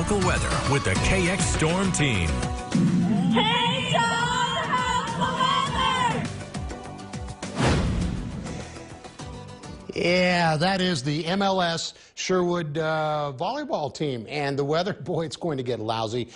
local weather with the KX Storm Team. Hey, John, how's the weather? Yeah, that is the MLS Sherwood volleyball team. And the weather, boy, it's going to get lousy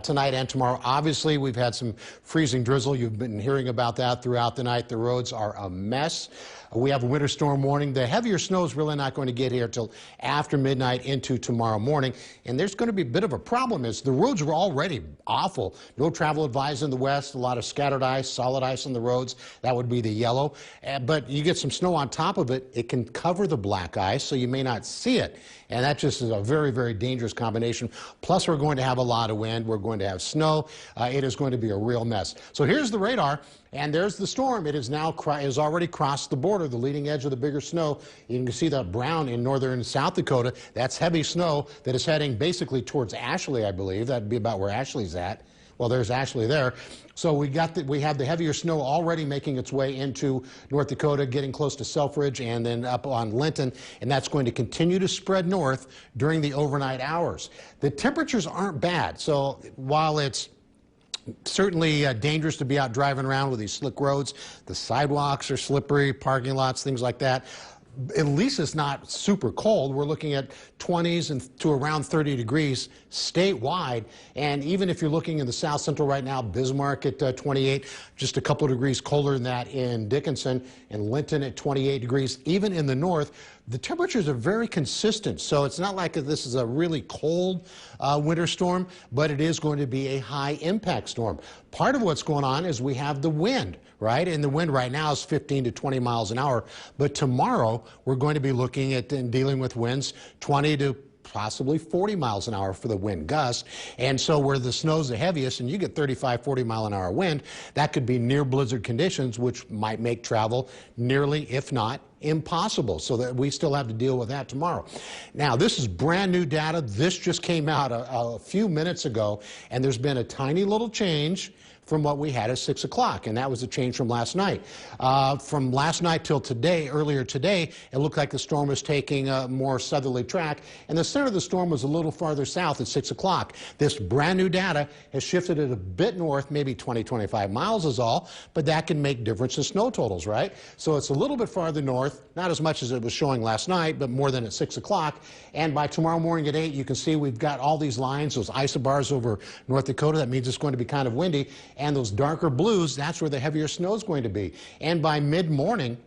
tonight and tomorrow. Obviously, we've had some freezing drizzle. You've been hearing about that throughout the night. The roads are a mess. We have a winter storm warning. The heavier snow is really not going to get here till after midnight into tomorrow morning. And there's going to be a bit of a problem. Is the roads were already awful. No travel advised in the west. A lot of scattered ice, solid ice on the roads. That would be the yellow. But you get some snow on top of it. It can cover the black ice, so you may not see it. And that just is a very, very dangerous combination. Plus, we're going to have a lot of wind. We're going to have snow. It is going to be a real mess. So here's the radar, and there's the storm. It is now has already crossed the border, the leading edge of the bigger snow. You can see that brown in northern South Dakota. That's heavy snow that is heading basically towards Ashley, I believe. That'd be about where Ashley's at. Well, there's Ashley there. So we have the heavier snow already making its way into North Dakota, getting close to Selfridge and then up on Linton, and that's going to continue to spread north during the overnight hours. The temperatures aren't bad, so while it's certainly dangerous to be out driving around with these slick roads, the sidewalks are slippery, parking lots, things like that. At least it's not super cold. We're looking at 20s and to around 30 degrees statewide. And even if you're looking in the south central right now, Bismarck at 28, just a couple of degrees colder than that in Dickinson, and Linton at 28 degrees. Even in the north, the temperatures are very consistent. So it's not like this is a really cold winter storm, but it is going to be a high impact storm. Part of what's going on is we have the wind, right? And the wind right now is 15 to 20 miles an hour. But tomorrow, we're going to be looking at and dealing with winds 20 to possibly 40 miles an hour for the wind gust. And so where the snow's the heaviest and you get 35, 40 mile an hour wind, that could be near blizzard conditions, which might make travel nearly, if not impossible. So that we still have to deal with that tomorrow. Now, this is brand new data. This just came out a few minutes ago, and there's been a tiny little change from what we had at 6 o'clock, and that was a change from last night. From last night till today, earlier today, it looked like the storm was taking a more southerly track, and the center of the storm was a little farther south at 6 o'clock. This brand new data has shifted it a bit north, maybe 20, 25 miles is all, but that can make difference in snow totals, right? So it's a little bit farther north, not as much as it was showing last night, but more than at 6 o'clock. And by tomorrow morning at 8, you can see we've got all these lines, those isobars over North Dakota. That means it's going to be kind of windy. And those darker blues, that's where the heavier snow is going to be. And by mid-morning,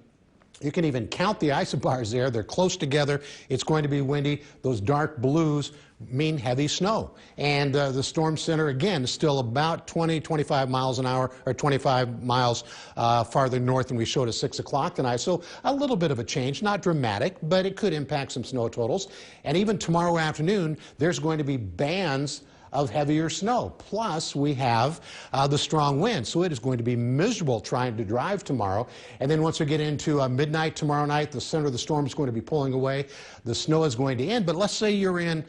you can even count the isobars there. They're close together. It's going to be windy. Those dark blues mean heavy snow. And the storm center, again, is still about 20, 25 miles an hour, or 25 miles farther north than we showed at 6 o'clock tonight. So a little bit of a change, not dramatic, but it could impact some snow totals. And even tomorrow afternoon, there's going to be bands of heavier snow. Plus, we have the strong wind, so it is going to be miserable trying to drive tomorrow. And then once we get into midnight tomorrow night, the center of the storm is going to be pulling away. The snow is going to end, but let's say you're in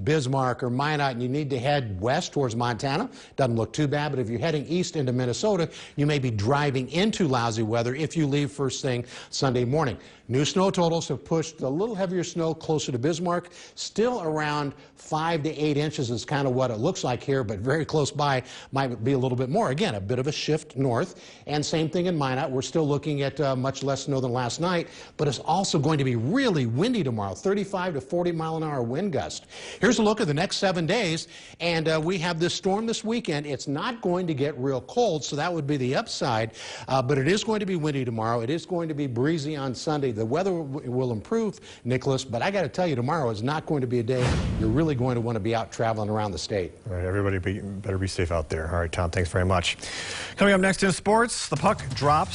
Bismarck or Minot and you need to head west towards Montana. Doesn't look too bad, but if you're heading east into Minnesota, you may be driving into lousy weather if you leave first thing Sunday morning. New snow totals have pushed a little heavier snow closer to Bismarck. Still around 5 to 8 inches is kind of what it looks like here, but very close by might be a little bit more. Again, a bit of a shift north. And same thing in Minot. We're still looking at much less snow than last night, but it's also going to be really windy tomorrow, 35 to 40 mile an hour wind gust. Here's a look at the next 7 days, and we have this storm this weekend. It's not going to get real cold, so that would be the upside, but it is going to be windy tomorrow. It is going to be breezy on Sunday. The weather will improve, Nicholas, but I got to tell you, tomorrow is not going to be a day you're really going to want to be out traveling around the state. All right, everybody better be safe out there. All right, Tom, thanks very much. Coming up next in sports, the puck drops.